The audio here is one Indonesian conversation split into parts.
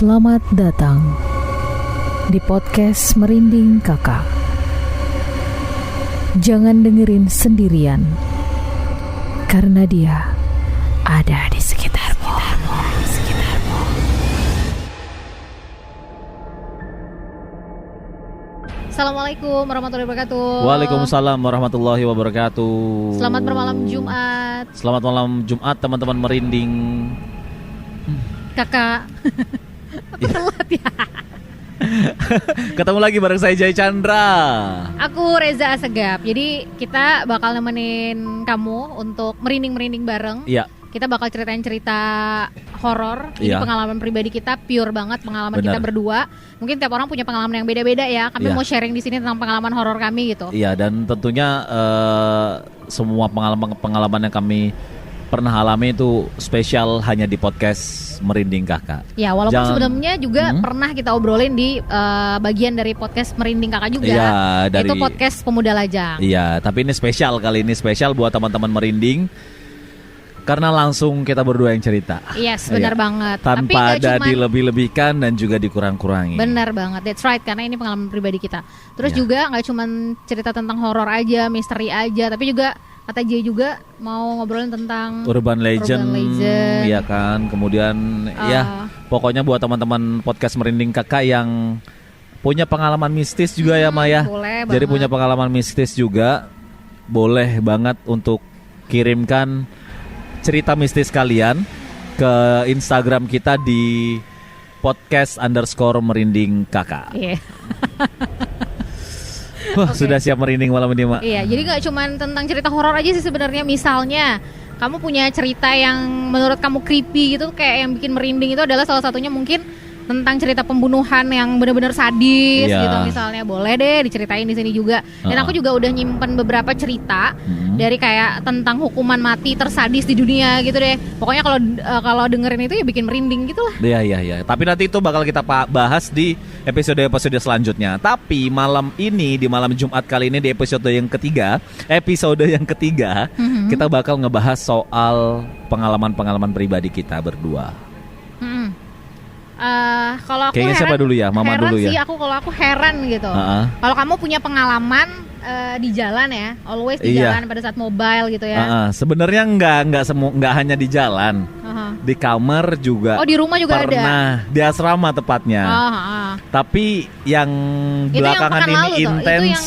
Selamat datang di podcast Merinding Kakak. Jangan dengerin sendirian, karena dia ada di sekitarmu. Assalamualaikum warahmatullahi wabarakatuh. Waalaikumsalam warahmatullahi wabarakatuh. Selamat bermalam Jumat. Selamat malam Jumat teman-teman merinding. Kakak. Aku telat ya. Ketemu lagi bareng saya Jai Chandra. Aku Reza Asegaf. Jadi kita bakal nemenin kamu untuk merinding-merinding bareng. Iya. Kita bakal ceritain cerita horor. Ini Iya. pengalaman pribadi kita, pure banget pengalaman Benar. kita berdua. Mungkin tiap orang punya pengalaman yang beda-beda ya. Kami Iya. mau sharing di sini tentang pengalaman horor kami gitu. Iya, dan tentunya semua pengalaman yang kami pernah alami itu spesial hanya di podcast Merinding Kakak. Ya, walaupun sebelumnya juga pernah kita obrolin di bagian dari podcast Merinding Kakak juga. Iya, Itu podcast Pemuda Lajang. Iya, tapi ini spesial kali ini, spesial buat teman-teman merinding karena langsung kita berdua yang cerita. Yes, benar Iya. banget. Tapi Tanpa nggak ada cuman- dilebih-lebihkan dan juga dikurang-kurangi. Benar banget, that's right, karena ini pengalaman pribadi kita. Terus Iya. juga nggak cuma cerita tentang horor aja, misteri aja, tapi juga kata Jay juga mau ngobrolin tentang Urban Legend, ya kan. Kemudian ya pokoknya buat teman-teman podcast Merinding Kakak yang punya pengalaman mistis juga ya Maya. boleh Jadi banget. punya pengalaman mistis juga, boleh banget untuk kirimkan cerita mistis kalian ke Instagram kita di podcast_merinding kakak. Iya. Wah, sudah siap merinding malam ini, Mak. Iya, jadi nggak cuma tentang cerita horor aja sih sebenarnya. Misalnya kamu punya cerita yang menurut kamu creepy gitu, kayak yang bikin merinding, itu adalah salah satunya mungkin tentang cerita pembunuhan yang benar-benar sadis Iya. gitu misalnya, boleh deh diceritain di sini juga. Dan aku juga udah nyimpen beberapa cerita dari kayak tentang hukuman mati tersadis di dunia gitu deh. Pokoknya kalau dengerin itu ya bikin merinding gitu lah. Iya. Tapi nanti itu bakal kita bahas di episode-episode selanjutnya. Tapi malam ini, di malam Jumat kali ini, di episode yang ketiga, kita bakal ngebahas soal pengalaman-pengalaman pribadi kita berdua. Kalau aku Kayaknya heran, siapa dulu ya? Mama heran dulu ya? sih kalau aku heran gitu. Kalau kamu punya pengalaman di jalan ya, always di Iya. jalan pada saat mobile gitu ya. Sebenarnya nggak hanya di jalan, di kamar juga. Oh, di rumah juga ada. Pernah di asrama tepatnya. Tapi yang Itu yang belakangan pekan ini lalu tuh. Itu intens.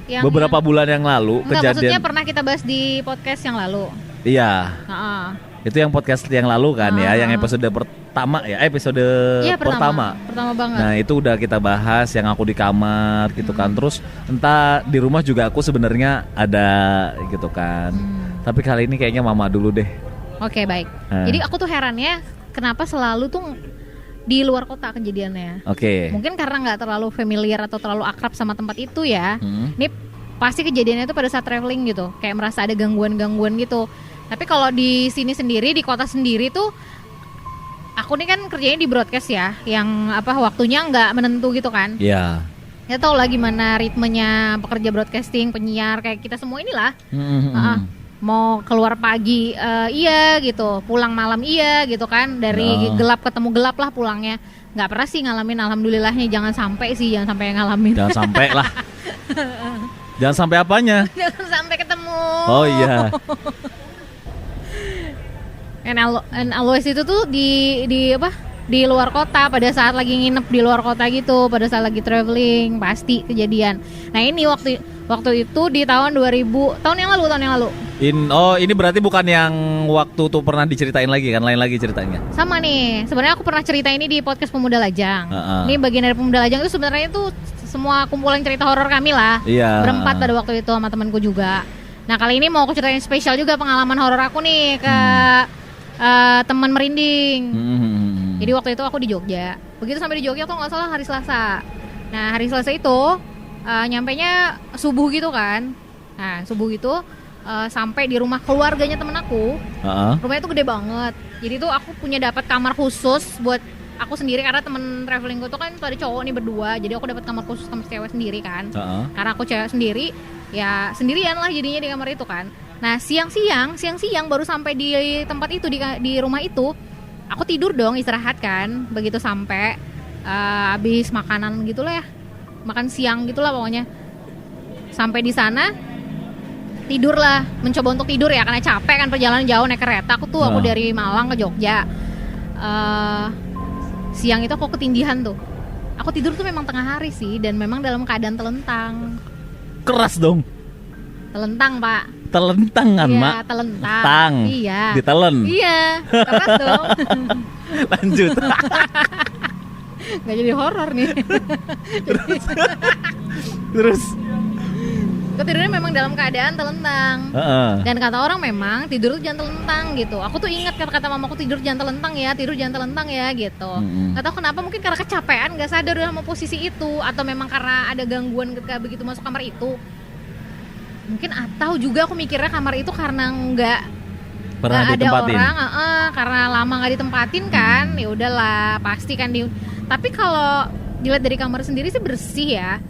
yang Beberapa bulan yang lalu enggak, maksudnya kejadian. pernah kita bahas di podcast yang lalu. Iya. Heeh. Itu yang podcast yang lalu kan ya, yang episode pertama ya, Iya, pertama. Pertama banget. Nah, itu udah kita bahas yang aku di kamar gitu kan. Terus entah di rumah juga aku sebenarnya ada gitu kan. Tapi kali ini kayaknya mama dulu deh. Oke, baik. Jadi aku tuh herannya kenapa selalu tuh di luar kota kejadiannya. Oke. Mungkin karena nggak terlalu familiar atau terlalu akrab sama tempat itu ya. Ini pasti kejadiannya itu pada saat traveling gitu, kayak merasa ada gangguan-gangguan gitu. Tapi kalau di sini sendiri, di kota sendiri tuh, aku nih kan kerjanya di broadcast ya, yang waktunya nggak menentu gitu kan. Iya. Ya tau lah gimana ritmenya pekerja broadcasting, penyiar kayak kita semua inilah. Mau keluar pagi iya gitu, pulang malam iya gitu kan, dari gelap ketemu gelap lah pulangnya. Nggak pernah sih ngalamin, alhamdulillahnya. Jangan sampai ngalamin. Jangan sampai lah. Jangan sampai apanya? Jangan sampai ketemu. Oh iya. And always itu tuh di luar kota, pada saat lagi nginep di luar kota gitu, pada saat lagi traveling pasti kejadian. Nah, ini waktu itu di tahun 2000, tahun yang lalu. Ini berarti bukan yang waktu tuh pernah diceritain lagi kan, lain lagi ceritanya. Sama nih, sebenarnya aku pernah cerita ini di podcast Pemuda Lajang. Ini bagian dari Pemuda Lajang itu sebenarnya itu semua kumpulan cerita horor kami lah. Iya. Berempat pada waktu itu sama temanku juga. Nah, kali ini mau aku ceritain spesial juga pengalaman horor aku nih ke teman merinding. Jadi waktu itu aku di Jogja. Begitu sampai di Jogja tuh nggak salah hari Selasa. Nah, hari Selasa itu nyampenya subuh gitu kan. Nah, subuh itu sampai di rumah keluarganya temen aku. Rumahnya tuh gede banget. Jadi tuh aku punya dapat kamar khusus buat aku sendiri, karena temen travelingku tuh kan tuh ada cowok nih berdua. Jadi aku dapat kamar khusus kamar cewek sendiri kan. Karena aku cewek sendiri, ya sendirian lah jadinya di kamar itu kan. Nah, siang-siang baru sampai di tempat itu, di rumah itu, Aku tidur dong, istirahat kan. Begitu sampai habis makanan gitulah ya, makan siang gitulah pokoknya. Sampai di sana tidurlah, mencoba untuk tidur ya karena capek kan, perjalanan jauh naik kereta. Aku dari Malang ke Jogja. Siang itu aku ketindihan tuh. Aku tidur tuh memang tengah hari sih, dan memang dalam keadaan telentang. Keras dong. Telentang, Pak. Telentang kan, Iya, Mak? telentang. Tang. Iya. Ditelen. Iya, keras dong. Lanjut. Gak jadi horor nih. Terus Aku tidurnya memang dalam keadaan telentang. Dan kata orang memang tidur tuh jangan telentang gitu. Aku tuh ingat kata-kata mamaku, tidur jangan telentang ya, tidur jangan telentang ya gitu. Gak tahu kenapa, mungkin karena kecapean, gak sadar dalam posisi itu, atau memang karena ada gangguan ketika begitu masuk kamar itu. Mungkin atau juga aku mikirnya kamar itu karena nggak ada ditempatin. orang, karena lama nggak ditempatin kan, ya udahlah pasti kan Tapi kalau dilihat dari kamar sendiri sih bersih ya,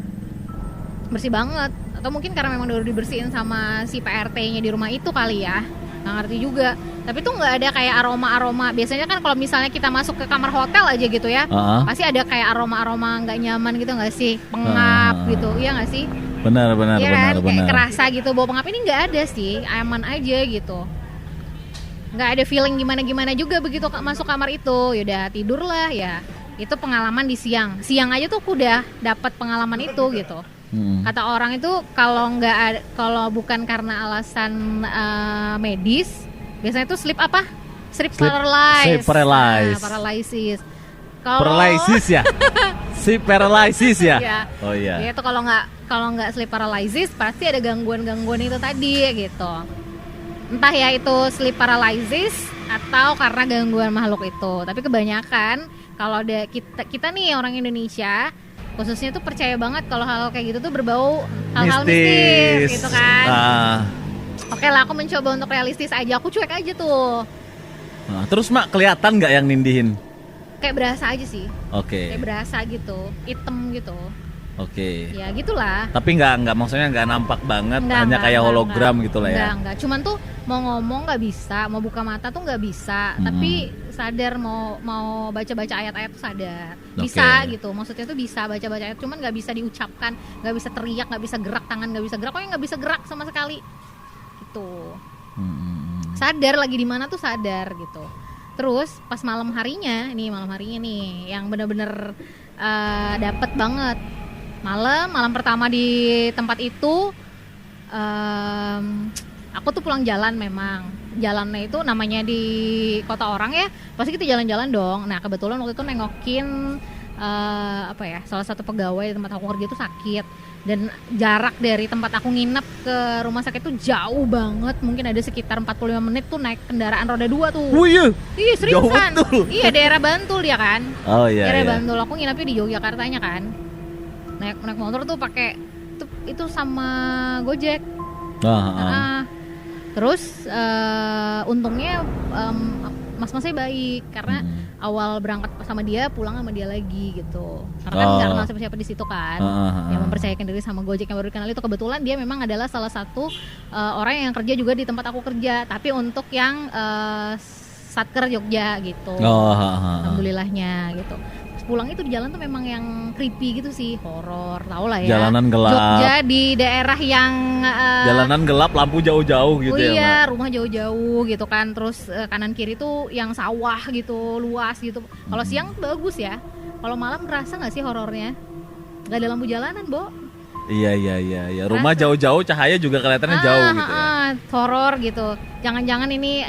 bersih banget. Atau mungkin karena memang udah dibersihin sama si PRT-nya di rumah itu kali ya, nggak ngerti juga. Tapi tuh nggak ada kayak aroma-aroma. Biasanya kan kalau misalnya kita masuk ke kamar hotel aja gitu ya, pasti ada kayak aroma-aroma nggak nyaman gitu nggak sih, pengap gitu, iya nggak sih? Benar. Iya kan, kayak kerasa gitu bau pengap. Ini nggak ada sih, aman aja gitu. Nggak ada feeling gimana juga begitu masuk kamar itu. Yaudah tidurlah ya. Itu pengalaman di siang. Siang aja tuh aku udah dapat pengalaman itu gitu. Kata orang itu kalau bukan karena alasan medis, biasanya itu sleep paralysis. Paralysis. Paralysis ya? Sleep paralysis ya? Iya. Oh iya. Itu kalau nggak sleep paralysis pasti ada gangguan itu tadi gitu. Entah ya itu sleep paralysis atau karena gangguan makhluk itu. Tapi kebanyakan kalau kita nih orang Indonesia khususnya tuh percaya banget kalau hal kayak gitu tuh berbau hal-hal mistis gitu kan. Oke lah, aku mencoba untuk realistis aja, aku cuek aja tuh. Terus Mak, kelihatan nggak yang nindihin? Kayak berasa aja sih. Oke. Kayak berasa gitu, hitam gitu. Oke. Ya gitulah. Tapi nggak maksudnya nggak nampak banget, hanya kayak hologram gitu lah ya. Enggak. Cuman tuh mau ngomong nggak bisa, mau buka mata tuh nggak bisa. Tapi sadar mau baca-baca ayat-ayat tuh sadar. Bisa gitu. Maksudnya tuh bisa baca-baca ayat, cuman nggak bisa diucapkan, nggak bisa teriak, nggak bisa gerak tangan, nggak bisa gerak. Pokoknya nggak bisa gerak sama sekali. Gitu. Sadar lagi di mana tuh sadar gitu. Terus pas malam harinya nih yang benar-benar dapet banget. Malam pertama di tempat itu, aku tuh pulang jalan memang. Jalannya itu namanya di kota orang ya, pasti kita jalan-jalan dong. Nah kebetulan waktu itu nengokin salah satu pegawai di tempat aku kerja itu sakit. Dan jarak dari tempat aku nginep ke rumah sakit tuh jauh banget. Mungkin ada sekitar 45 menit tuh naik kendaraan roda 2 tuh. Oh iya? Iya seriusan. Iya daerah Bantul dia kan. Oh iya. Daerah Bantul, aku nginepnya di Yogyakartanya kan. Naik motor tuh pakai itu sama Gojek. Terus untungnya mas-masnya baik karena awal berangkat sama dia, pulang sama dia lagi gitu. Karena kan nggak kenal siapa-siapa di situ kan. Yang mempercayakan diri sama Gojek yang baru dikenal itu, kebetulan dia memang adalah salah satu orang yang kerja juga di tempat aku kerja, tapi untuk yang Satker Jogja gitu. Alhamdulillahnya gitu. Pulang itu di jalan tuh memang yang creepy gitu sih, horor, tau lah ya. Jalanan gelap. Jogja di daerah yang jalanan gelap, lampu jauh-jauh gitu ya. Iya, rumah jauh-jauh gitu kan. Terus kanan kiri tuh yang sawah gitu, luas gitu. Kalau siang bagus ya. Kalau malam kerasa nggak sih horornya? Nggak ada lampu jalanan, Bo. Iya. Rumah jauh-jauh, cahaya juga kelihatannya jauh gitu ya. Horor gitu. Jangan-jangan ini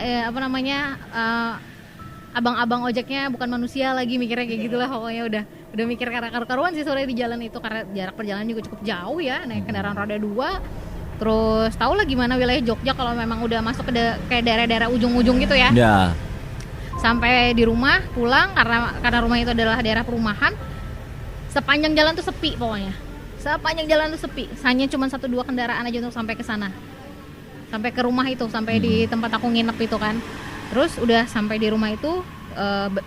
abang-abang ojeknya bukan manusia lagi, mikirnya kayak gitulah pokoknya. Udah mikir karuan sih sore di jalan itu karena jarak perjalanan juga cukup jauh ya, naik kendaraan roda 2. Terus tahu lah gimana wilayah Jogja kalau memang udah masuk ke daerah-daerah ujung-ujung gitu ya. Ya. Sampai di rumah pulang karena rumah itu adalah daerah perumahan. Sepanjang jalan tuh sepi pokoknya. Sepanjang jalan tuh sepi. Hanya cuma 1-2 kendaraan aja untuk sampai ke sana. Sampai ke rumah itu, sampai di tempat aku nginep itu kan. Terus udah sampai di rumah itu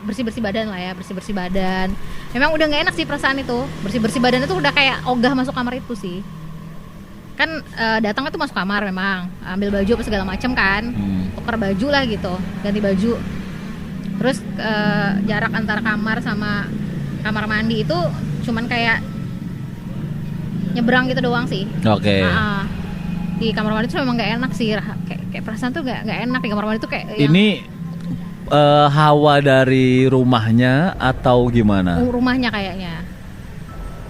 bersih-bersih badan lah ya, bersih-bersih badan. Memang udah nggak enak sih perasaan itu, bersih-bersih badan itu udah kayak ogah masuk kamar itu sih. Kan datangnya tuh masuk kamar memang, ambil baju apa segala macam kan, tukar baju lah gitu, ganti baju. Terus jarak antara kamar sama kamar mandi itu cuman kayak nyebrang gitu doang sih. Oke. Di kamar mandi tuh memang nggak enak sih, kayak perasaan tuh nggak enak di kamar mandi tuh kayak. Ini hawa dari rumahnya atau gimana? Rumahnya kayaknya.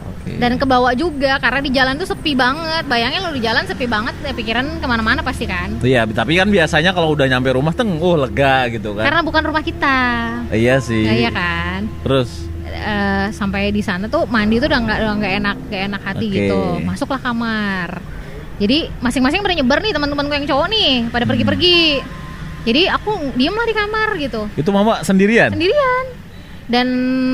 Oke. Dan kebawa juga karena di jalan tuh sepi banget. Bayangin lo di jalan sepi banget, ya pikiran kemana-mana pasti kan. Iya, tapi kan biasanya kalau udah nyampe rumah lega gitu kan. Karena bukan rumah kita. Iya sih. Iya kan. Terus sampai di sana tuh mandi tuh udah nggak enak hati gitu. Masuklah kamar. Jadi masing-masing pada nyebar nih teman-temanku yang cowok nih pada pergi-pergi. Jadi aku diem lah di kamar gitu. Itu mama sendirian? Sendirian. Dan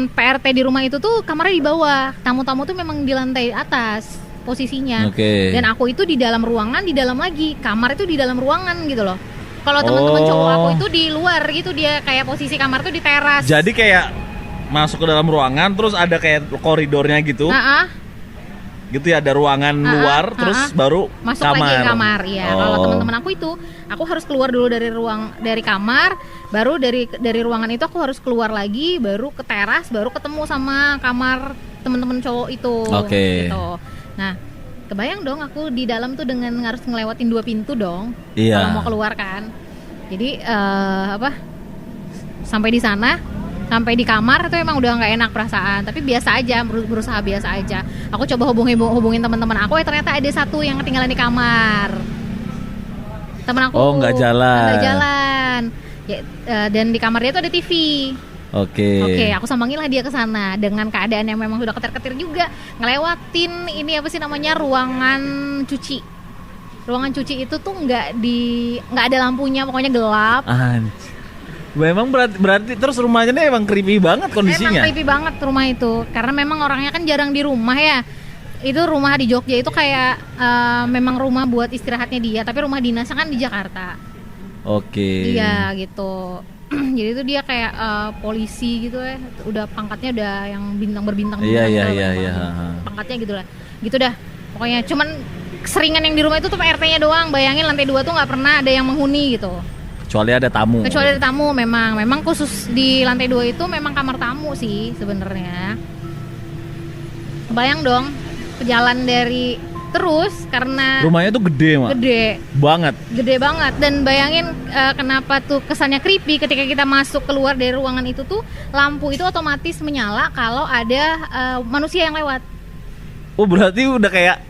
PRT di rumah itu tuh kamarnya di bawah. Tamu-tamu tuh memang di lantai atas posisinya. Oke. Dan aku itu di dalam ruangan, di dalam lagi. Kamar itu di dalam ruangan gitu loh. Kalau teman-teman cowok aku itu di luar gitu, dia kayak posisi kamar tuh di teras. Jadi kayak masuk ke dalam ruangan terus ada kayak koridornya gitu. Gitu ya, ada ruangan luar terus baru masuk kamar. Lagi kamar ya. Kalau teman-teman aku itu, aku harus keluar dulu dari kamar, baru dari ruangan itu aku harus keluar lagi, baru ke teras, baru ketemu sama kamar teman-teman cowok itu. Oke. Gitu. Nah, kebayang dong aku di dalam tuh dengan harus ngelewatin 2 pintu dong. Iya. Kalau mau keluar kan. Jadi sampai di sana. Sampai di kamar itu emang udah nggak enak perasaan, tapi biasa aja, berusaha biasa aja. Aku coba hubungin teman-teman aku, ternyata ada satu yang ketinggalan di kamar. Temen aku. Oh, nggak jalan. Nggak jalan. Ya, dan di kamar dia tuh ada TV. Oke, aku sambangilah dia ke sana dengan keadaan yang memang sudah ketir-ketir juga, ngelewatin ini apa sih namanya, ruangan cuci. Ruangan cuci itu tuh nggak ada lampunya, pokoknya gelap. Memang berarti terus rumahnya nih emang creepy banget kondisinya. Emang creepy banget rumah itu, karena memang orangnya kan jarang di rumah ya. Itu rumah di Jogja itu kayak memang rumah buat istirahatnya dia, tapi rumah dinasnya kan di Jakarta. Oke. Iya gitu. Jadi itu dia kayak polisi gitu ya, udah pangkatnya udah yang bintang berbintang. Iya. Pangkatnya gitu lah. Gitu dah. Pokoknya cuman keseringan yang di rumah itu tuh RT-nya doang. Bayangin lantai 2 tuh nggak pernah ada yang menghuni gitu. Kecuali ada tamu, memang khusus di lantai 2 itu memang kamar tamu sih sebenarnya. Bayang dong, jalan dari terus karena rumahnya tuh gede banget. Dan bayangin kenapa tuh kesannya creepy ketika kita masuk keluar dari ruangan itu tuh lampu itu otomatis menyala kalau ada manusia yang lewat. Oh, berarti udah kayak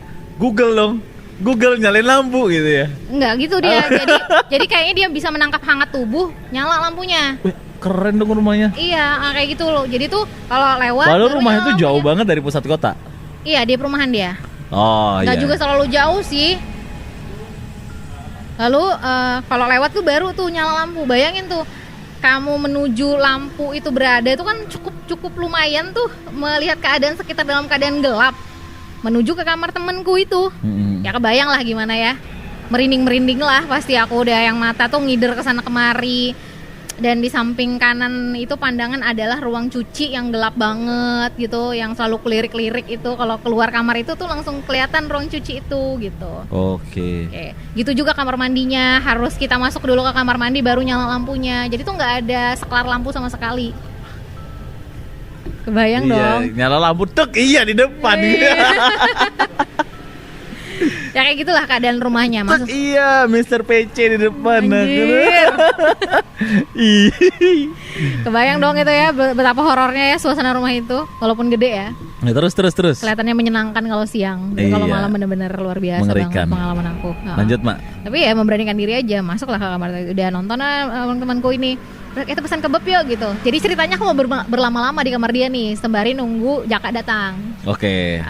Google nyalain lampu gitu ya? Enggak gitu dia. jadi kayaknya dia bisa menangkap hangat tubuh, nyala lampunya. Keren dong rumahnya. Iya, kayak gitu loh. Jadi tuh kalau lewat. Padahal rumahnya tuh jauh banget dari pusat kota. Iya, di perumahan dia. Oh iya. Nggak juga selalu jauh sih. Lalu kalau lewat tuh baru tuh nyala lampu. Bayangin tuh, kamu menuju lampu itu berada itu kan cukup lumayan tuh melihat keadaan sekitar dalam keadaan gelap. Menuju ke kamar temenku itu. Ya kebayang lah gimana ya, merinding lah pasti aku udah, yang mata tuh ngider kesana kemari. Dan di samping kanan itu pandangan adalah ruang cuci yang gelap banget gitu, yang selalu kelirik-lirik itu. Kalau keluar kamar itu tuh langsung kelihatan ruang cuci itu gitu. Oke. Gitu juga kamar mandinya, harus kita masuk dulu ke kamar mandi baru nyala lampunya. Jadi tuh nggak ada seklar lampu sama sekali. Kebayang dong. Nyala lampu di depan. Ya kayak gitulah keadaan rumahnya. Iya, Mr. PC di depan. Kebayang dong itu ya, betapa horornya ya suasana rumah itu, walaupun gede ya. Nah, terus. Kelihatannya menyenangkan kalau siang, tapi kalau malam benar-benar luar biasa. Mengerikan. Banget pengalaman aku. Lanjut, Mak. Tapi ya memberanikan diri aja, masuklah ke kamar. Udah nonton teman-temanku ini. Kita pesan kebab yuk gitu. Jadi ceritanya aku mau berlama-lama di kamar dia nih, sembari nunggu Jaka datang. Oke.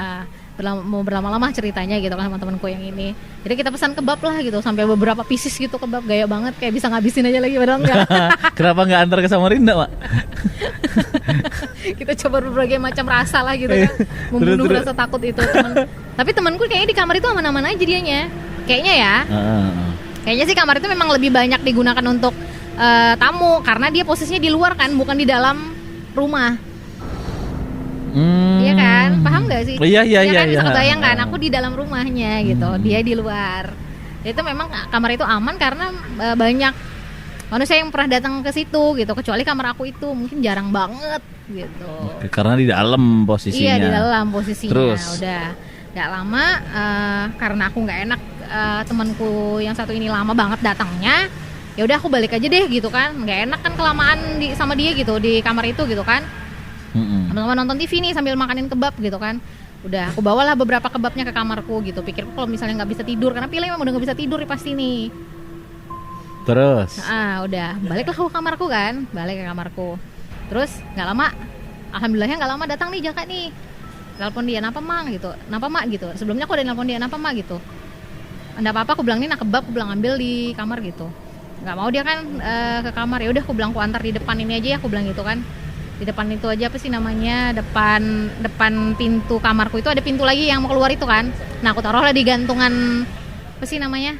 Mau berlama-lama ceritanya gitu kan sama temanku yang ini. Jadi kita pesan kebab lah gitu, sampai beberapa pieces gitu kebab, gaya banget, kayak bisa ngabisin aja lagi, padahal enggak. Kenapa nggak antar ke Samarinda, Mak? Kita coba berbagai macam rasa lah gitu kan, membunuh rasa takut itu. Tapi temanku kayaknya di kamar itu aman-aman aja dianya. Kayaknya ya. Kayaknya sih kamar itu memang lebih banyak digunakan untuk tamu, karena dia posisinya di luar kan, bukan di dalam rumah. Iya kan, paham nggak sih? Iya. Kan bisa kebayang kan, aku di dalam rumahnya gitu, dia di luar. Itu memang kamar itu aman karena banyak manusia yang pernah datang ke situ gitu, kecuali kamar aku itu mungkin jarang banget gitu. Karena di dalam posisinya. Iya, di dalam posisinya. Terus udah nggak lama karena aku nggak enak, temanku yang satu ini lama banget datangnya. Ya udah aku balik aja deh gitu kan, nggak enak kan kelamaan sama dia gitu di kamar itu gitu kan. Sama-sama nonton TV nih sambil makanin kebab gitu kan. Udah aku bawalah beberapa kebabnya ke kamarku gitu, pikirku kalau misalnya nggak bisa tidur, karena pilih memang udah nggak bisa tidur nih pasti nih. Terus Udah baliklah ke kamarku kan, balik ke kamarku. Terus nggak lama, alhamdulillahnya nggak lama datang nih Jaka nih. Telepon dia, "Napa Mang?" gitu. "Napa Mak?" gitu. Sebelumnya aku udah nelpon dia, "Napa Mak?" gitu. "Enggak apa-apa," aku bilang, "Ini nak kebab," aku bilang, "ambil di kamar," gitu. Nggak mau dia kan ke kamar. Ya udah aku bilang, "Aku antar di depan ini aja ya," aku bilang gitu kan. Di depan itu aja, apa sih namanya, depan pintu kamarku itu ada pintu lagi yang mau keluar itu kan. Nah aku taruhlah di gantungan, apa sih namanya,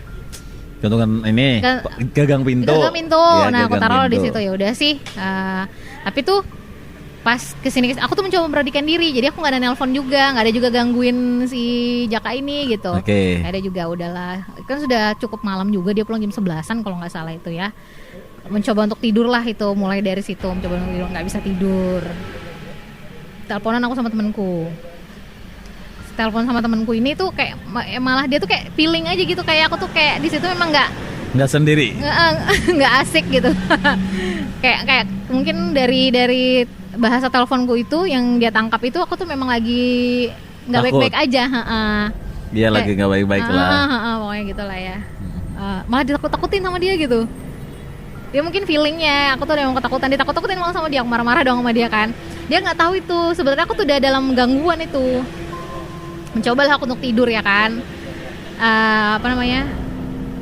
gantungan ini gagang pintu. Gagang pintu. Ya, nah aku gagang taruh di pintu. situ. Ya udah sih. Tapi tuh pas kesini aku tuh mencoba memperhatikan diri. Jadi aku nggak ada nelpon juga, nggak ada juga gangguin si Jaka ini gitu. Oke. Nggak ada juga, udahlah. Kan sudah cukup malam juga, dia pulang jam 11-an kalau nggak salah itu ya. Mencoba untuk tidur lah itu, mulai dari situ mencoba untuk tidur, nggak bisa tidur. Teleponan aku sama temanku. Telepon sama temanku ini tuh kayak malah dia tuh kayak feeling aja gitu, kayak aku tuh kayak di situ memang nggak sendiri, nggak asik gitu. kayak mungkin dari bahasa teleponku itu yang dia tangkap itu aku tuh memang lagi nggak baik-baik aja. Dia lagi nggak baik-baik lah. Pokoknya gitulah ya. Malah ditakut-takutin sama dia gitu. Dia mungkin feelingnya aku tuh udah mau ketakutan, ditakut-takutin malah sama dia, aku marah-marah dong sama dia kan. Dia nggak tahu itu sebenarnya aku tuh udah dalam gangguan itu. Mencobalah aku untuk tidur ya kan.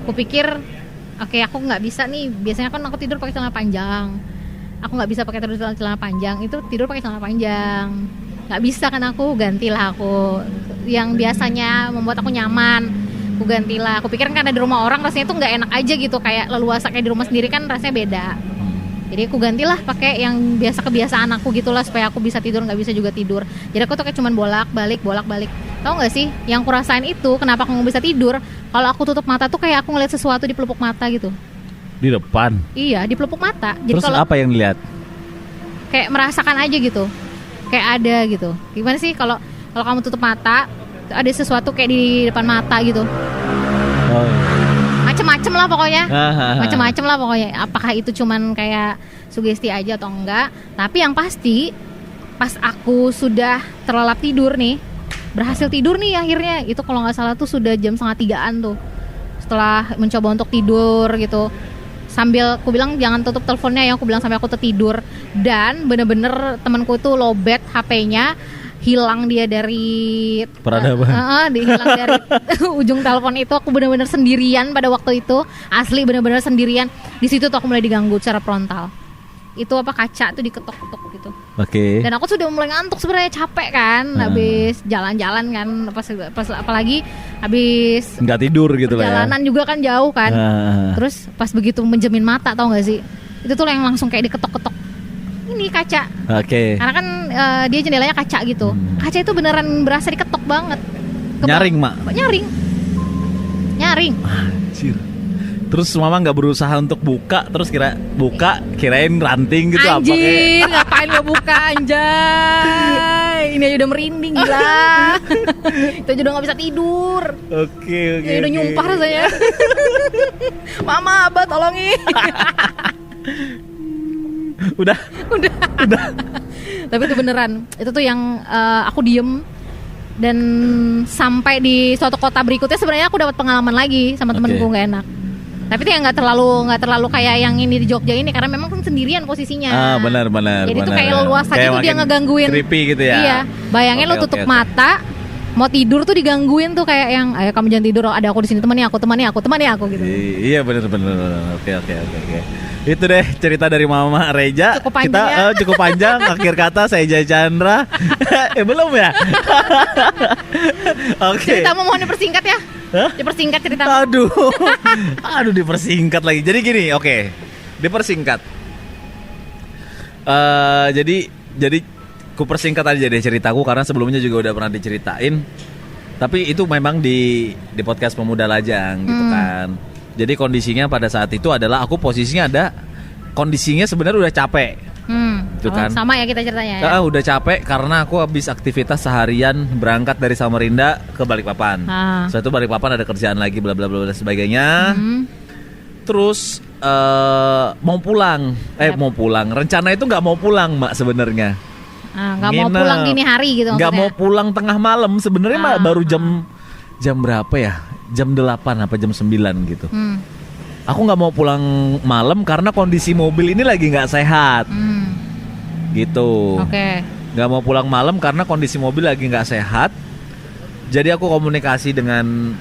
Aku pikir oke, aku nggak bisa nih, biasanya kan aku tidur pakai celana panjang. Aku nggak bisa pakai celana panjang, itu tidur pakai celana panjang. Nggak bisa kan, aku gantilah aku yang biasanya membuat aku nyaman. Aku gantilah. Aku pikir karena di rumah orang rasanya tuh nggak enak aja gitu, kayak leluasa kayak di rumah sendiri kan rasanya beda. Jadi aku gantilah pakai yang biasa kebiasaan aku gitulah supaya aku bisa tidur, nggak bisa juga tidur. Jadi aku tuh kayak cuman bolak-balik. Tahu nggak sih yang aku rasain itu kenapa aku nggak bisa tidur? Kalau aku tutup mata tuh kayak aku ngeliat sesuatu di pelupuk mata gitu. Di depan. Iya, di pelupuk mata. Jadi terus kalau apa yang dilihat? Kayak merasakan aja gitu. Kayak ada gitu. Gimana sih kalau kamu tutup mata, ada sesuatu kayak di depan mata gitu. Macem-macem lah pokoknya. Macem-macem lah pokoknya. Apakah itu cuman kayak sugesti aja atau enggak? Tapi yang pasti pas aku sudah terlelap tidur nih, berhasil tidur nih akhirnya, itu kalau nggak salah tuh sudah jam 2:30 tuh. Setelah mencoba untuk tidur gitu, sambil aku bilang jangan tutup teleponnya ya, aku bilang sampai aku tertidur. Dan bener-bener temanku itu lowbat HP-nya, hilang dia dari peradaban. Hilang dari ujung telepon itu. Aku benar-benar sendirian pada waktu itu, asli benar-benar sendirian. Di situ tuh aku mulai diganggu secara frontal. Itu kaca tuh diketok-ketok gitu. Oke. Dan aku sudah mulai ngantuk sebenarnya, capek kan, habis jalan-jalan kan, pas apalagi habis nggak tidur gitu lah ya. Jalanan juga kan jauh kan. Terus pas begitu menjemin mata, tau nggak sih? Itu tuh yang langsung kayak diketok-ketok. Ini kaca. Oke. Karena kan dia jendelanya kaca gitu. Kaca itu beneran berasa diketok banget. Nyaring, Mak? Nyaring. Anjir. Terus mama nggak berusaha untuk buka, terus kirain ranting gitu. Anjir, ngapain lo buka anjay? Ini aja udah merinding gila. Itu aja udah nggak bisa tidur. Oke. Ini udah nyumpah rasanya. Mama, Abah tolongin. Udah. Tapi itu beneran. Itu tuh yang aku diem. Dan sampai di suatu kota berikutnya sebenarnya aku dapat pengalaman lagi sama temenku nggak enak. Tapi itu yang nggak terlalu kayak yang ini di Jogja ini, karena memang kan sendirian posisinya. Benar. Jadi tuh kayak leluasa gitu, dia ngegangguin. Creepy gitu ya. Iya. Bayangin lo tutup mata, mau tidur tuh digangguin tuh kayak yang, ayo kamu jangan tidur, ada aku di sini, temani aku gitu. Iya benar. Oke. Itu deh cerita dari Mama Reja. Cukup panjang kita cukup panjang. Akhir kata saya Jaya Chandra. Belum ya? Oke. Ceritamu mohon dipersingkat ya. Dipersingkat ceritamu. Aduh dipersingkat lagi. Jadi gini, oke. Dipersingkat. Jadi ku persingkat aja deh ceritaku, karena sebelumnya juga udah pernah diceritain. Tapi itu memang di podcast Pemuda Lajang gitu kan. Jadi kondisinya pada saat itu adalah aku kondisinya sebenarnya udah capek. Gitu kan. Sama ya kita ceritanya ya. Udah capek karena aku habis aktivitas seharian berangkat dari Samarinda ke Balikpapan. Setelah itu Balikpapan ada kerjaan lagi bla bla bla dan sebagainya. Terus mau pulang. Mau pulang. Rencana itu nggak mau pulang, Mak, sebenarnya. Nggak mau pulang dini hari gitu maksudnya. Nggak mau pulang tengah malam. Sebenarnya baru jam berapa ya? Jam 8 apa jam 9 gitu. Aku nggak mau pulang malam karena kondisi mobil ini lagi nggak sehat. Gitu. Oke. Nggak mau pulang malam karena kondisi mobil lagi nggak sehat. Jadi aku komunikasi dengan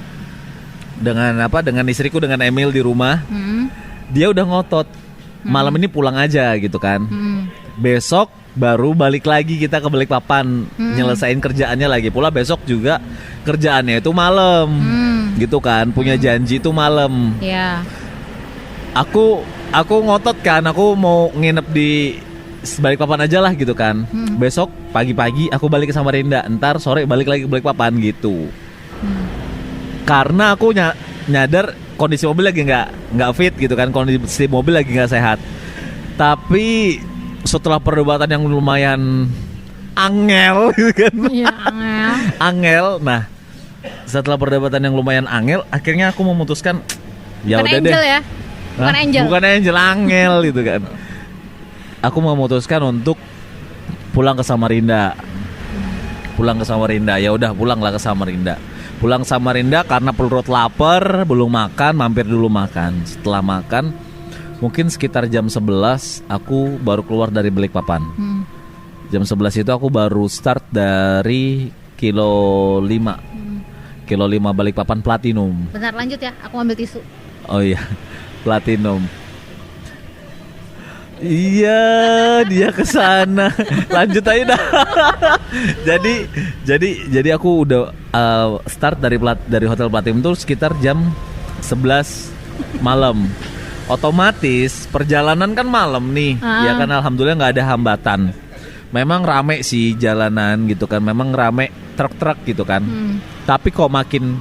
istriku, dengan Emil di rumah. Dia udah ngotot malam ini pulang aja gitu kan. Besok baru balik lagi kita ke Balikpapan, nyelesain kerjaannya lagi. Pula besok juga kerjaannya itu malam. Gitu kan, punya janji itu malam. Iya. Aku ngotot kan, aku mau nginep di Balikpapan aja lah gitu kan. Besok pagi-pagi aku balik ke Samarinda, ntar sore balik lagi ke Balikpapan gitu. Karena aku nyadar kondisi mobil lagi nggak fit gitu kan, kondisi mobil lagi nggak sehat. Tapi setelah perdebatan yang lumayan angel gitu kan. Iya, angel. Nah, setelah perdebatan yang lumayan angel, akhirnya aku memutuskan ya udah deh. Ya? Bukan angel, angel gitu kan. Aku memutuskan untuk pulang ke Samarinda. Ya udah, pulanglah ke Samarinda. Pulang ke Samarinda karena perut lapar, belum makan, mampir dulu makan. Setelah makan, mungkin sekitar jam 11 aku baru keluar dari Balikpapan. Jam 11 itu aku baru start dari kilo 5. Kilo 5 Balikpapan Platinum. Bentar, lanjut ya, aku ambil tisu. Oh iya, Platinum. Iya, dia kesana. Lanjut aja dah. jadi aku udah start dari Hotel Platinum itu sekitar jam 11 malam. Otomatis perjalanan kan malam nih, ya kan, alhamdulillah nggak ada hambatan. Memang rame sih jalanan gitu kan, memang rame truk-truk gitu kan. Tapi kok makin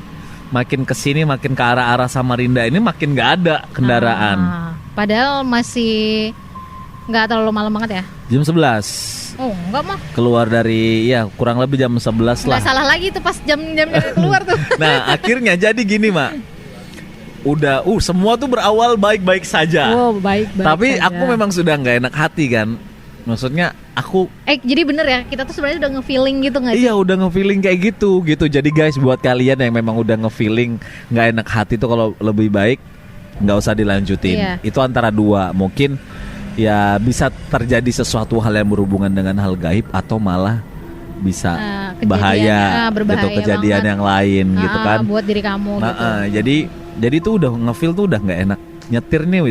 kesini, makin ke arah Samarinda ini makin nggak ada kendaraan. Padahal masih nggak terlalu malam banget ya? Jam 11. Oh, enggak mah. Keluar dari kurang lebih jam 11 lah. Nggak salah lagi tuh pas jam keluar tuh. Nah, akhirnya jadi gini, Mak. Udah, semua tuh berawal baik-baik saja. Oh, baik-baik. Tapi saja. aku memang sudah nggak enak hati kan. Maksudnya aku jadi bener ya, kita tuh sebenarnya udah nge-feeling gitu nggak sih? Iya, udah nge-feeling kayak gitu. Jadi guys, buat kalian yang memang udah nge-feeling nggak enak hati tuh, kalau lebih baik nggak usah dilanjutin. Iya. Itu antara dua, mungkin ya bisa terjadi sesuatu hal yang berhubungan dengan hal gaib, atau malah bisa bahaya gitu, kejadian banget yang lain gitu kan buat diri kamu gitu. Jadi tuh udah nge-feel tuh udah nggak enak, nyetir nih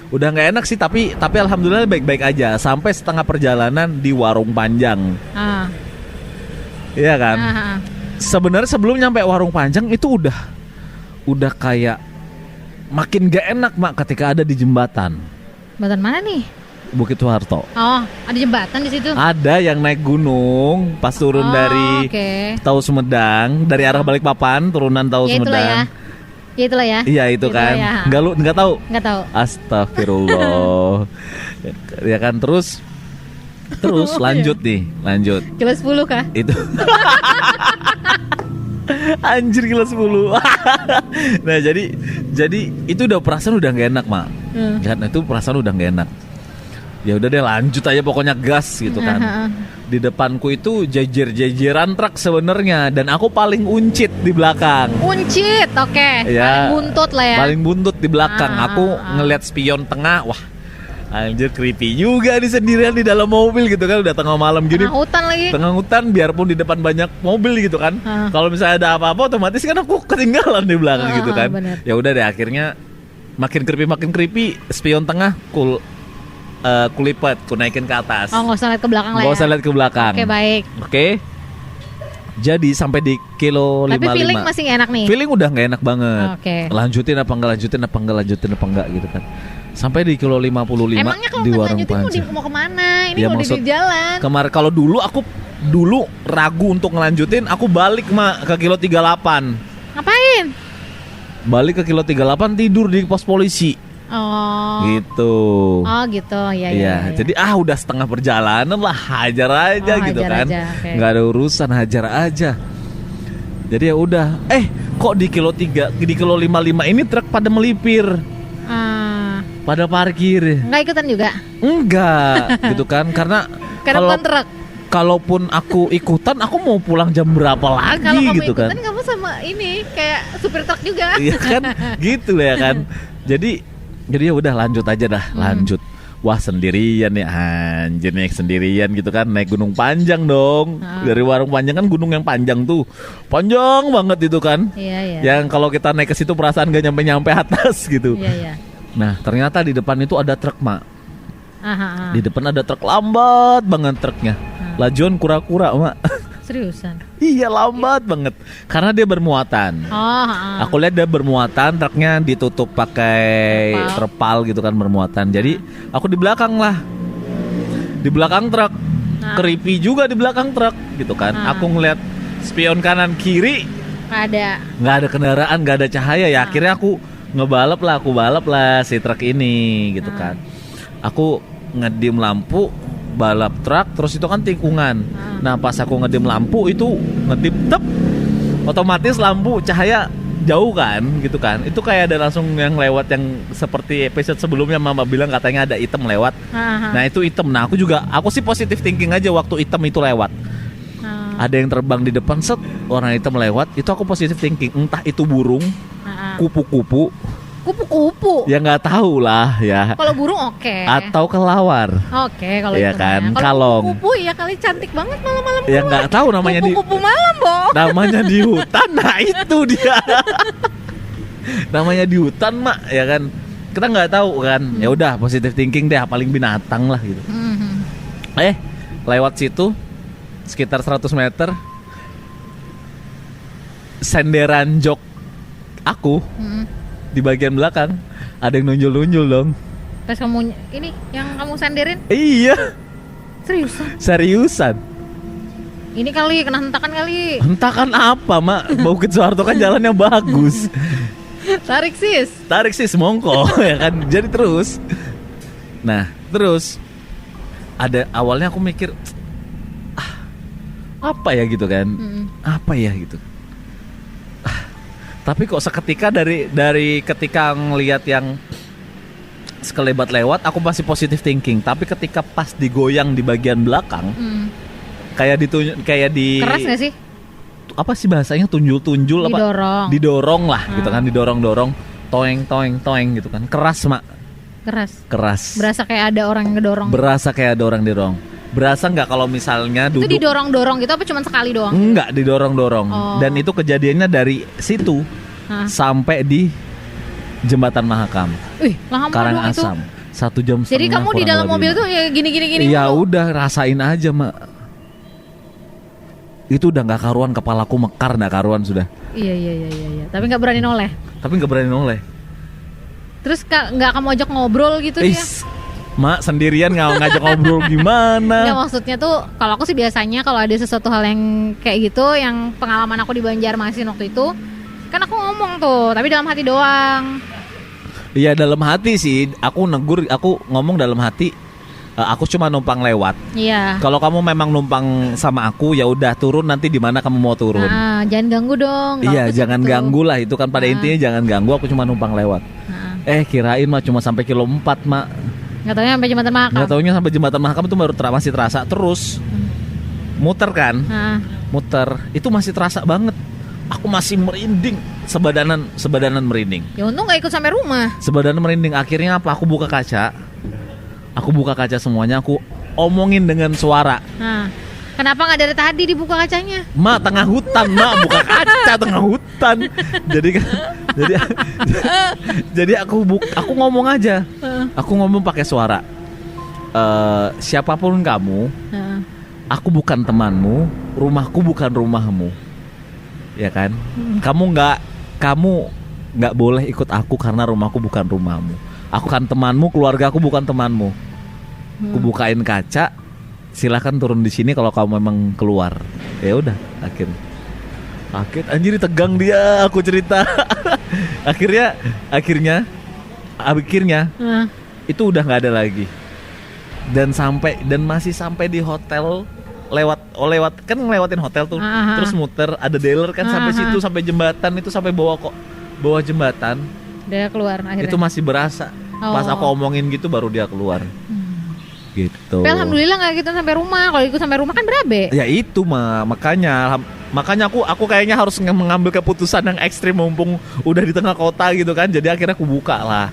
udah nggak enak sih, tapi alhamdulillah baik-baik aja sampai setengah perjalanan di Warung Panjang. Iya kan. Sebenarnya sebelum nyampe Warung Panjang itu udah kayak makin gak enak, Mak, ketika ada di jembatan. Jembatan mana nih? Bukit Soeharto. Oh, ada jembatan di situ. Ada yang naik gunung pas turun dari Tahu Sumedang, dari arah Balikpapan, turunan Tahu Sumedang. Ya itulah ya. Iya itu kan. Ya. Enggak tahu. Enggak tahu. Astagfirullah. Ya kan, terus lanjut. Kilo 10 kah? Itu. Anjir, kilo 10. Nah, jadi itu udah perasaan udah enggak enak, Mak. Kan itu perasaan udah enggak enak. Ya udah deh, lanjut aja pokoknya, gas gitu kan. Di depanku itu jejer-jejeran truk sebenarnya, dan aku paling uncit di belakang. Uncit, oke. Ya, paling buntut lah ya. Paling buntut di belakang. Aku ngelihat spion tengah, wah, anjir creepy juga di sendirian di dalam mobil gitu kan, udah tengah malam gini. Tengah hutan lagi. Tengah hutan, biarpun di depan banyak mobil gitu kan. Kalau misalnya ada apa-apa, otomatis kan aku ketinggalan di belakang gitu kan. Ya udah deh, akhirnya makin creepy, spion tengah kulipat, ku naikin ke atas. Oh, nggak usah lihat ke belakang lah ya. Nggak usah lihat ke belakang. Oke, baik. Oke. Jadi sampai di kilo 55. Tapi feeling masih gak enak nih. Feeling udah gak enak banget. Oke. Lanjutin apa enggak gitu kan. Sampai di kilo 55. Emangnya kalau di Warung Panjang mau kemana? Ini ya, mau di jalan. Kemarin kalau aku ragu untuk ngelanjutin, aku balik, Mak, ke kilo 38. Ngapain? Balik ke kilo 38 tidur di pos polisi. Oh. Gitu. Oh gitu, ya. Jadi udah setengah perjalanan lah, hajar aja gitu hajar kan. aja, okay. Nggak ada urusan, hajar aja. Jadi ya udah. Kok di kilo 55 ini truk pada melipir. Pada parkir. Nggak ikutan juga? Enggak, gitu kan. Karena bukan truk. Kalaupun aku ikutan, aku mau pulang jam berapa lagi kalau kamu gitu kan. Kalau kamu sama ini kayak supir truk juga. Iya kan, gitu ya kan. Jadi ya udah lanjut aja dah, lanjut. Wah sendirian ya, anjir naik sendirian gitu kan, naik gunung panjang dong. Dari Warung Panjang kan gunung yang panjang tuh, panjang banget itu kan. Iya. Yang kalau kita naik ke situ perasaan gak nyampe atas gitu. Iya. Nah ternyata di depan itu ada truk mak. Di depan ada truk, lambat banget truknya. Lajuan kura-kura mak. Seriusan? Iya lambat banget karena dia bermuatan. Aku lihat dia bermuatan, truknya ditutup pakai terpal gitu kan, bermuatan. Jadi aku di belakang lah, di belakang truk. Creepy juga di belakang truk gitu kan. Aku ngeliat spion kanan kiri nggak ada kendaraan, nggak ada cahaya ya. Akhirnya aku balap lah si truk ini gitu kan. Aku ngedim lampu, balap truk, terus itu kan tikungan. Nah pas aku ngedim lampu itu ngedip otomatis lampu cahaya jauh kan gitu kan. Itu kayak ada langsung yang lewat, yang seperti episode sebelumnya mama bilang katanya ada item lewat. Nah itu item. Nah aku sih positive thinking aja waktu item itu lewat. Ada yang terbang di depan, set orang item lewat, itu aku positive thinking. Entah itu burung, kupu-kupu, ya nggak tahu lah ya. Kalau burung oke. Atau kelawar. Oke, kalau ya itu kan, ya. kalong. Kupu-kupu ya kali cantik banget malam-malam. Ya nggak tahu namanya kupu-kupu malam, Bo. Namanya di hutan, nah itu dia. Namanya di hutan mak, ya kan. Kita nggak tahu kan. Ya udah positive thinking deh, paling binatang lah gitu. Lewat situ sekitar 100 meter, senderan jok aku di bagian belakang ada yang nunjul dong. Pas kamu ini yang kamu senderin? Iya. Seriusan. Ini kali kena hentakan kali. Hentakan apa mak? Bukit Soeharto kan jalannya bagus. Tarik sis mongko ya kan. Jadi terus. Nah terus ada awalnya aku mikir apa ya gitu kan. Apa ya gitu. Tapi kok seketika dari ketika ngelihat yang sekelebat lewat, aku masih positive thinking. Tapi ketika pas digoyang di bagian belakang, kayak keras nggak sih? Apa sih bahasanya, tunjul apa? Didorong lah, gitu kan, didorong, toeng gitu kan, keras mak. Keras. Berasa kayak ada orang ngedorong. Berasa nggak kalau misalnya duduk? Itu didorong gitu apa cuma sekali doang? Enggak, didorong. Dan itu kejadiannya dari situ sampai di Jembatan Mahakam. Lama Karangasem. 1 jam setengah. Jadi kamu di dalam mobil tuh ya gini. Ya udah rasain aja mak. Itu udah nggak karuan, kepalaku mekar nggak karuan sudah. Iya. Tapi nggak berani noleh. Terus nggak kamu ajak ngobrol gitu dia? Mak sendirian ngajak ngobrol gimana? Nggak, maksudnya tuh kalau aku sih biasanya kalau ada sesuatu hal yang kayak gitu, yang pengalaman aku di Banjarmasin waktu itu, kan aku ngomong tuh, tapi dalam hati doang. Iya dalam hati sih, aku ngomong dalam hati. Aku cuma numpang lewat. Iya. Kalau kamu memang numpang sama aku, ya udah turun nanti di mana kamu mau turun. Jangan ganggu dong. Iya, jangan ganggu lah, itu kan pada intinya jangan ganggu. Aku cuma numpang lewat. Kirain mah cuma sampai kilo 4 mak. Nggak taunya sampai Jembatan Mahakam. Nggak taunya sampai Jembatan Mahakam itu baru masih terasa. Terus muter kan, muter itu masih terasa banget. Aku masih merinding, sebadanan merinding. Ya untung nggak ikut sampai rumah. Sebadanan merinding. Akhirnya apa? Aku buka kaca semuanya. Aku omongin dengan suara. Kenapa nggak dari tadi dibuka kacanya? Mak, tengah hutan, mak, buka kaca tengah hutan. Jadi aku ngomong aja. Aku ngomong pakai suara. Siapapun kamu, aku bukan temanmu, rumahku bukan rumahmu. Ya kan? Kamu nggak boleh ikut aku karena rumahku bukan rumahmu. Aku kan temanmu, keluarga aku bukan temanmu. Aku bukain kaca. Silakan turun di sini kalau kamu memang keluar. Ya udah, akhirnya anjir tegang dia, aku cerita. akhirnya itu udah nggak ada lagi. Dan masih sampai di hotel lewat kan ngelewatin hotel tuh. Terus muter ada dealer kan sampai situ, sampai jembatan itu, sampai bawah jembatan. Dia keluar akhirnya. Itu masih berasa. Pas aku omongin gitu baru dia keluar. Gitu. Tapi alhamdulillah nggak gitu sampai rumah. Kalau ikut sampai rumah kan berabe. Ya itu makanya aku kayaknya harus mengambil keputusan yang ekstrim mumpung udah di tengah kota gitu kan. Jadi akhirnya aku buka lah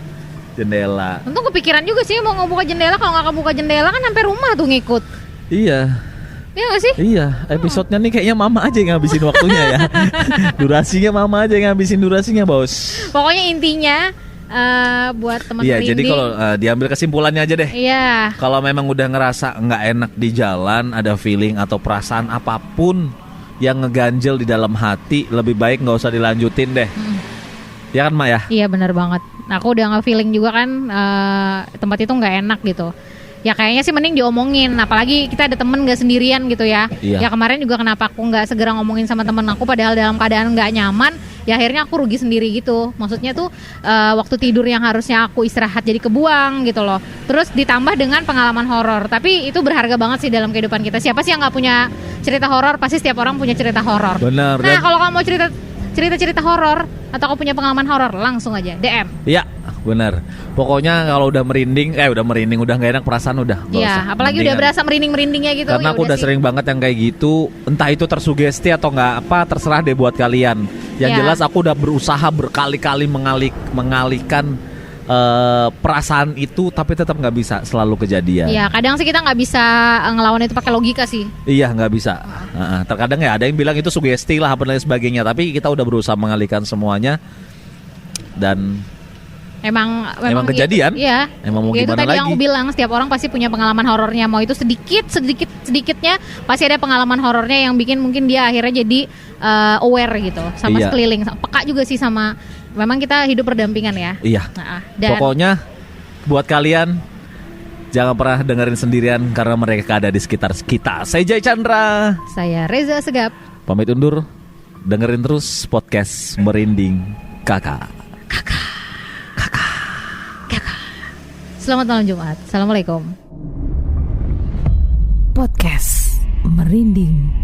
jendela. Untung kepikiran juga sih mau ngebuka jendela. Kalau nggak kebuka jendela kan sampai rumah tuh ngikut. Iya. Iya gak sih? Iya, episodenya nih kayaknya mama aja yang ngabisin waktunya ya. Durasinya mama aja yang ngabisin durasinya, Bos. Pokoknya intinya buat teman Iya, merinding. jadi kalau diambil kesimpulannya aja deh. Iya. Kalau memang udah ngerasa nggak enak di jalan, ada feeling atau perasaan apapun yang ngeganjel di dalam hati, lebih baik nggak usah dilanjutin deh. Ya kan, Ma ya? Iya benar banget. Aku udah nge-feeling juga kan tempat itu nggak enak gitu. Ya kayaknya sih mending diomongin, apalagi kita ada temen gak sendirian gitu ya. Iya. Ya kemarin juga kenapa aku gak segera ngomongin sama temen aku padahal dalam keadaan gak nyaman. Ya akhirnya aku rugi sendiri gitu. Maksudnya tuh waktu tidur yang harusnya aku istirahat jadi kebuang gitu loh. Terus ditambah dengan pengalaman horor. Tapi itu berharga banget sih dalam kehidupan kita. Siapa sih yang gak punya cerita horor? Pasti setiap orang punya cerita horor. Benar. Nah kalau kamu mau cerita horor atau kamu punya pengalaman horor, langsung aja DM. Iya, benar. Pokoknya kalau udah merinding, udah gak enak perasaan udah. Iya, apalagi udah berasa merinding-merindingnya gitu. Karena aku udah sering banget yang kayak gitu. Entah itu tersugesti atau nggak terserah deh buat kalian. Yang jelas aku udah berusaha berkali-kali mengalihkan perasaan itu, tapi tetap nggak bisa selalu kejadian. Iya, kadang sih kita nggak bisa ngelawan itu pakai logika sih. Iya, nggak bisa. Terkadang ya ada yang bilang itu sugesti lah apa dan sebagainya, tapi kita udah berusaha mengalihkan semuanya Emang dan Emang kejadian? Iya. Emang mau ya, gimana itu tadi lagi? yang aku bilang, setiap orang pasti punya pengalaman horornya. Mau itu sedikitnya pasti ada pengalaman horornya yang bikin mungkin dia akhirnya jadi aware gitu sama sekeliling. Peka juga sih sama, memang kita hidup berdampingan ya. Iya. Dan pokoknya buat kalian jangan pernah dengerin sendirian karena mereka ada di sekitar kita. Saya Jay Chandra. Saya Reza Segap. Pamit undur. Dengerin terus podcast Merinding Kakak. Selamat malam Jumat. Assalamualaikum. Podcast Merinding